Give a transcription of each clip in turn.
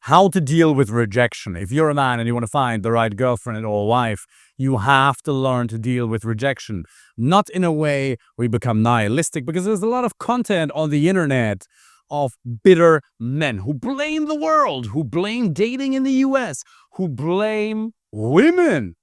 how to deal with rejection. If you're a man and you want to find the right girlfriend or wife, you have to learn to deal with rejection. Not in a way where you become nihilistic, because there's a lot of content on the internet of bitter men who blame the world, who blame dating in the US, who blame women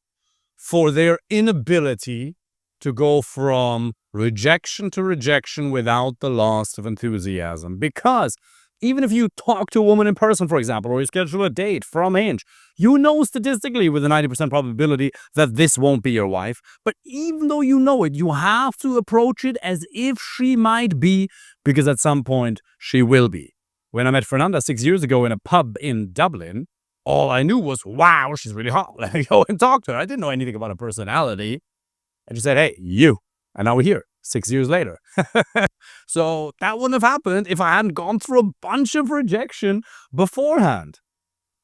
for their inability to go from rejection to rejection without the loss of enthusiasm. Because even if you talk to a woman in person, for example, or you schedule a date from Hinge, you know statistically with a 90% probability that this won't be your wife. But even though you know it, you have to approach it as if she might be, because at some point she will be. When I met Fernanda 6 years ago in a pub in Dublin, all I knew was, wow, she's really hot. Let me go and talk to her. I didn't know anything about her personality. And she said, hey, you. And now we're here 6 years later. So that wouldn't have happened if I hadn't gone through a bunch of rejection beforehand.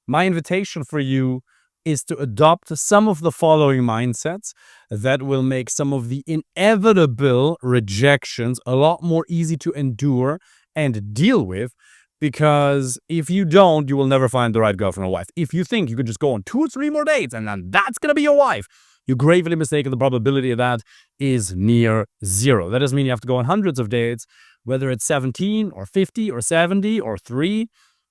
My invitation for you is to adopt some of the following mindsets that will make some of the inevitable rejections a lot more easy to endure and deal with. Because if you don't, you will never find the right girlfriend or wife. If you think you could just go on 2 or 3 more dates and then that's going to be your wife, you're gravely mistaken. The probability of that is near zero. That doesn't mean you have to go on hundreds of dates, whether it's 17 or 50 or 70 or 3,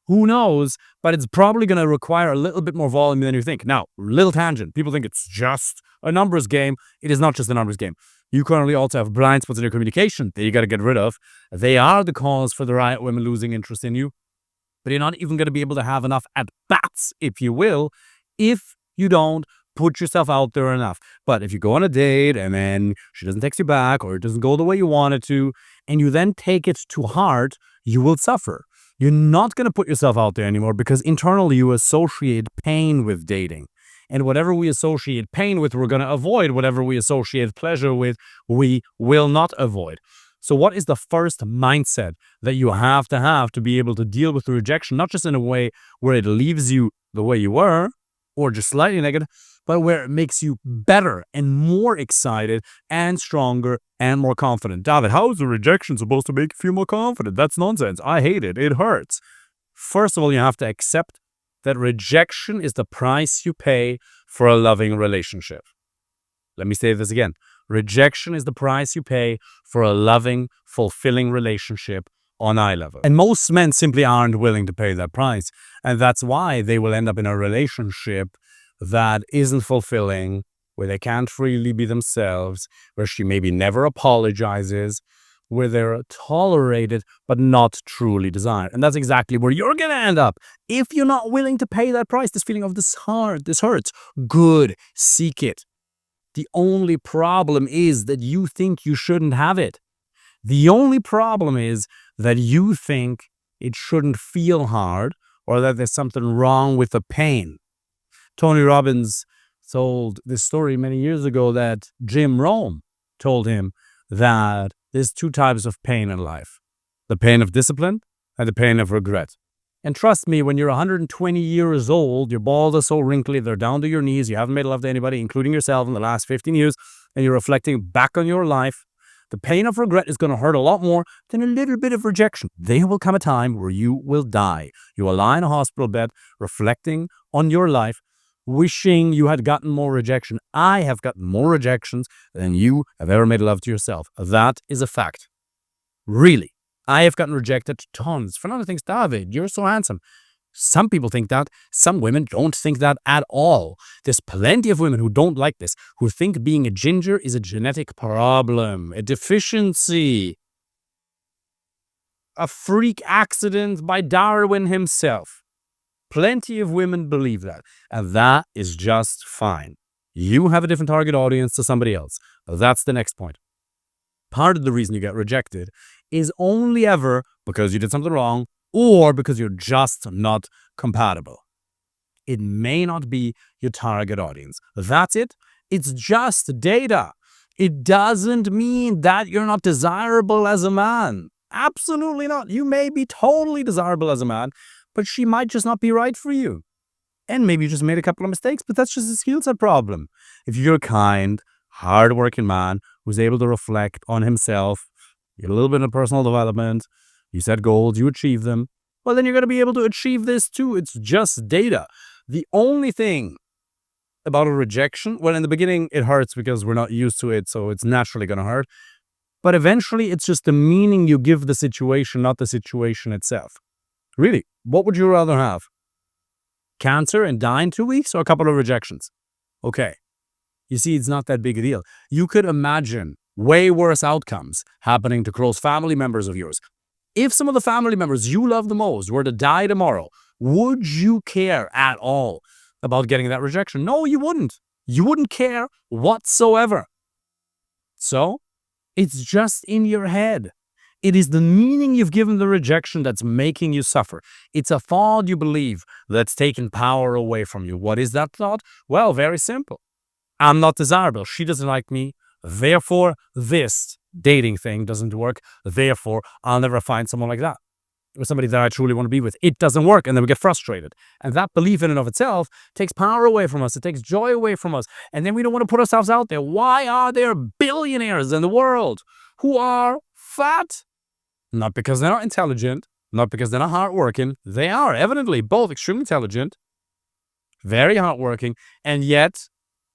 who knows? But it's probably going to require a little bit more volume than you think. Now, little tangent. People think it's just a numbers game. It is not just a numbers game. You currently also have blind spots in your communication that you got to get rid of. They are the cause for the right women losing interest in you. But you're not even going to be able to have enough at-bats, if you will, if you don't put yourself out there enough. But if you go on a date and then she doesn't text you back, or it doesn't go the way you want it to, and you then take it to heart, you will suffer. You're not going to put yourself out there anymore, because internally you associate pain with dating. And whatever we associate pain with, we're going to avoid. Whatever we associate pleasure with, we will not avoid. So what is the first mindset that you have to be able to deal with the rejection, not just in a way where it leaves you the way you were, or just slightly negative, but where it makes you better and more excited and stronger and more confident? David, how is the rejection supposed to make you feel more confident? That's nonsense. I hate it. It hurts. First of all, you have to accept that rejection is the price you pay for a loving relationship. Let me say this again. Rejection is the price you pay for a loving, fulfilling relationship on eye level. And most men simply aren't willing to pay that price. And that's why they will end up in a relationship that isn't fulfilling, where they can't freely be themselves, where she maybe never apologizes, where they're tolerated but not truly desired. And that's exactly where you're going to end up if you're not willing to pay that price. This feeling of this hurts. Good, seek it. The only problem is that you think you shouldn't have it. The only problem is that you think it shouldn't feel hard, or that there's something wrong with the pain. Tony Robbins told this story many years ago that Jim Rohn told him that there's 2 types of pain in life: the pain of discipline and the pain of regret. And trust me, when you're 120 years old, your balls are so wrinkly, they're down to your knees, you haven't made love to anybody, including yourself, in the last 15 years, and you're reflecting back on your life, the pain of regret is going to hurt a lot more than a little bit of rejection. There will come a time where you will die. You will lie in a hospital bed, reflecting on your life, wishing you had gotten more rejection. I have gotten more rejections than you have ever made love to yourself. That is a fact. Really. I have gotten rejected tons. Fernanda thinks, David, you're so handsome. Some people think that. Some women don't think that at all. There's plenty of women who don't like this, who think being a ginger is a genetic problem, a deficiency, a freak accident by Darwin himself. Plenty of women believe that, and that is just fine. You have a different target audience to somebody else. That's the next point. Part of the reason you get rejected is only ever because you did something wrong, or because you're just not compatible. It may not be your target audience. That's it. It's just data. It doesn't mean that you're not desirable as a man. Absolutely not. You may be totally desirable as a man, but she might just not be right for you. And maybe you just made a couple of mistakes, but that's just a skill set problem. If you're a kind, hard-working man who's able to reflect on himself, get a little bit of personal development, you set goals, you achieve them, well, then you're going to be able to achieve this too. It's just data. The only thing about a rejection, well, in the beginning, it hurts because we're not used to it, so it's naturally going to hurt. But eventually, it's just the meaning you give the situation, not the situation itself. Really, what would you rather have? Cancer and die in 2 weeks, or a couple of rejections? Okay. You see, it's not that big a deal. You could imagine way worse outcomes happening to close family members of yours. If some of the family members you love the most were to die tomorrow, would you care at all about getting that rejection? No, you wouldn't. You wouldn't care whatsoever. So, it's just in your head. It is the meaning you've given the rejection that's making you suffer. It's a thought you believe that's taken power away from you. What is that thought? Well, very simple. I'm not desirable. She doesn't like me. Therefore, this dating thing doesn't work. Therefore, I'll never find someone like that, or somebody that I truly want to be with. It doesn't work, and then we get frustrated. And that belief in and of itself takes power away from us. It takes joy away from us. And then we don't want to put ourselves out there. Why are there billionaires in the world who are fat? Not because they're not intelligent, not because they're not hardworking. They are evidently both extremely intelligent, very hardworking, and yet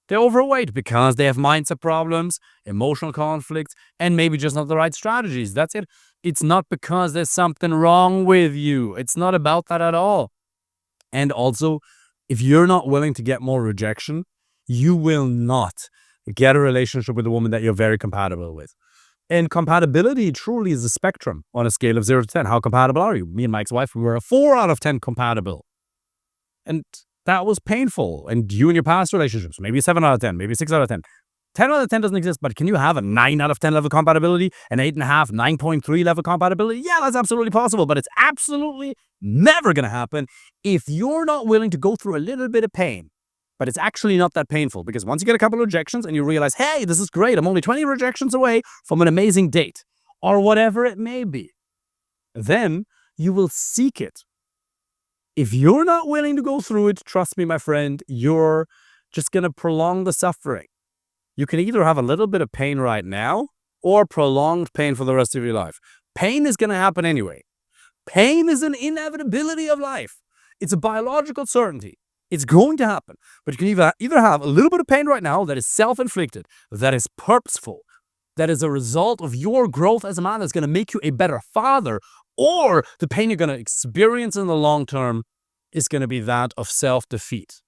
they're overweight because they have mindset problems, emotional conflicts, and maybe just not the right strategies. That's it. It's not because there's something wrong with you. It's not about that at all. And also, if you're not willing to get more rejection, you will not get a relationship with a woman that you're very compatible with. And compatibility truly is a spectrum on a scale of 0 to 10. How compatible are you? Me and my ex-wife, we were a 4 out of 10 compatible. And that was painful. And you and your past relationships, maybe 7 out of 10, maybe 6 out of 10. 10 out of 10 doesn't exist, but can you have a 9 out of 10 level compatibility, an 8.5, 9.3 level compatibility? Yeah, that's absolutely possible, but it's absolutely never going to happen if you're not willing to go through a little bit of pain. But it's actually not that painful, because once you get a couple of rejections and you realize, hey, this is great, I'm only 20 rejections away from an amazing date, or whatever it may be, then you will seek it. If you're not willing to go through it, trust me, my friend, you're just going to prolong the suffering. You can either have a little bit of pain right now or prolonged pain for the rest of your life. Pain is going to happen anyway. Pain is an inevitability of life. It's a biological certainty. It's going to happen. But you can either have a little bit of pain right now that is self-inflicted, that is purposeful, that is a result of your growth as a man that's going to make you a better father, or the pain you're going to experience in the long term is going to be that of self-defeat.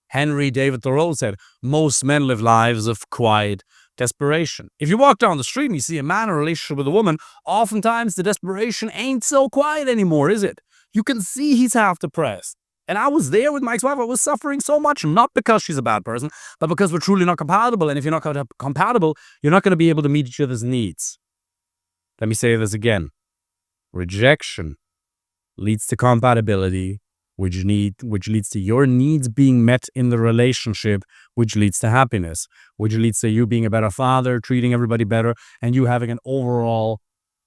Henry David Thoreau said, most men live lives of quiet desperation. If you walk down the street and you see a man in a relationship with a woman, oftentimes the desperation ain't so quiet anymore, is it? You can see he's half depressed. And I was there with my ex-wife. I was suffering so much, not because she's a bad person, but because we're truly not compatible. And if you're not compatible, you're not going to be able to meet each other's needs. Let me say this again. Rejection leads to compatibility, which leads to your needs being met in the relationship, which leads to happiness, which leads to you being a better father, treating everybody better, and you having an overall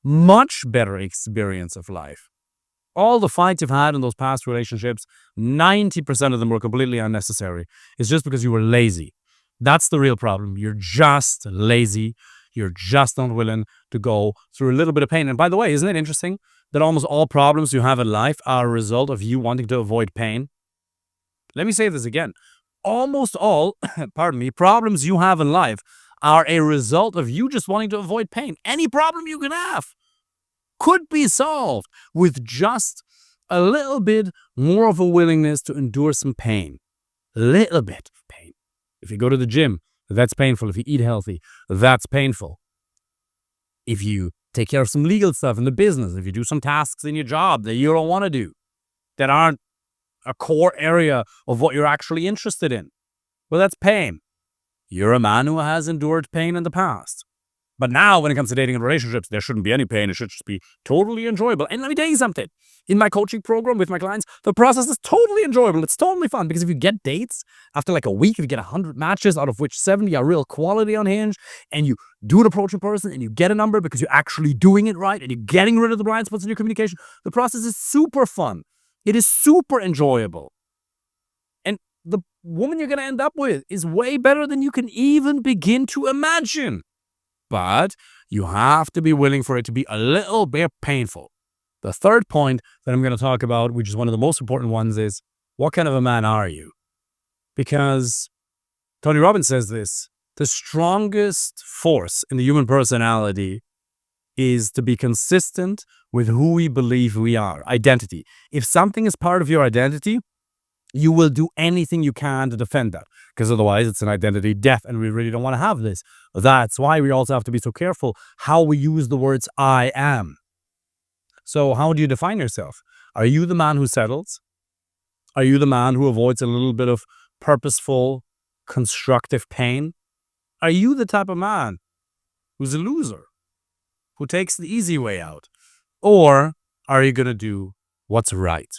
much better experience of life. All the fights you've had in those past relationships, 90% of them were completely unnecessary. It's just because you were lazy. That's the real problem. You're just lazy. You're just not willing to go through a little bit of pain. And by the way, isn't it interesting that almost all problems you have in life are a result of you wanting to avoid pain? Let me say this again. Almost all, problems you have in life are a result of you just wanting to avoid pain. Any problem you can have could be solved with just a little bit more of a willingness to endure some pain. Little bit of pain. If you go to the gym, that's painful. If you eat healthy, that's painful. If you take care of some legal stuff in the business, if you do some tasks in your job that you don't want to do, that aren't a core area of what you're actually interested in, well, that's pain. You're a man who has endured pain in the past. But now, when it comes to dating and relationships, there shouldn't be any pain. It should just be totally enjoyable. And let me tell you something. In my coaching program with my clients, the process is totally enjoyable. It's totally fun, because if you get dates, after like a week, if you get 100 matches, out of which 70 are real quality on Hinge, and you do an approach in person, and you get a number because you're actually doing it right, and you're getting rid of the blind spots in your communication, the process is super fun. It is super enjoyable. And the woman you're going to end up with is way better than you can even begin to imagine. But you have to be willing for it to be a little bit painful. The third point that I'm going to talk about, which is one of the most important ones, is what kind of a man are you? Because Tony Robbins says this, the strongest force in the human personality is to be consistent with who we believe we are, identity. If something is part of your identity, you will do anything you can to defend that, because otherwise it's an identity death, and we really don't want to have this. That's why we also have to be so careful how we use the words I am. So how do you define yourself? Are you the man who settles? Are you the man who avoids a little bit of purposeful, constructive pain? Are you the type of man who's a loser, who takes the easy way out? Or are you going to do what's right?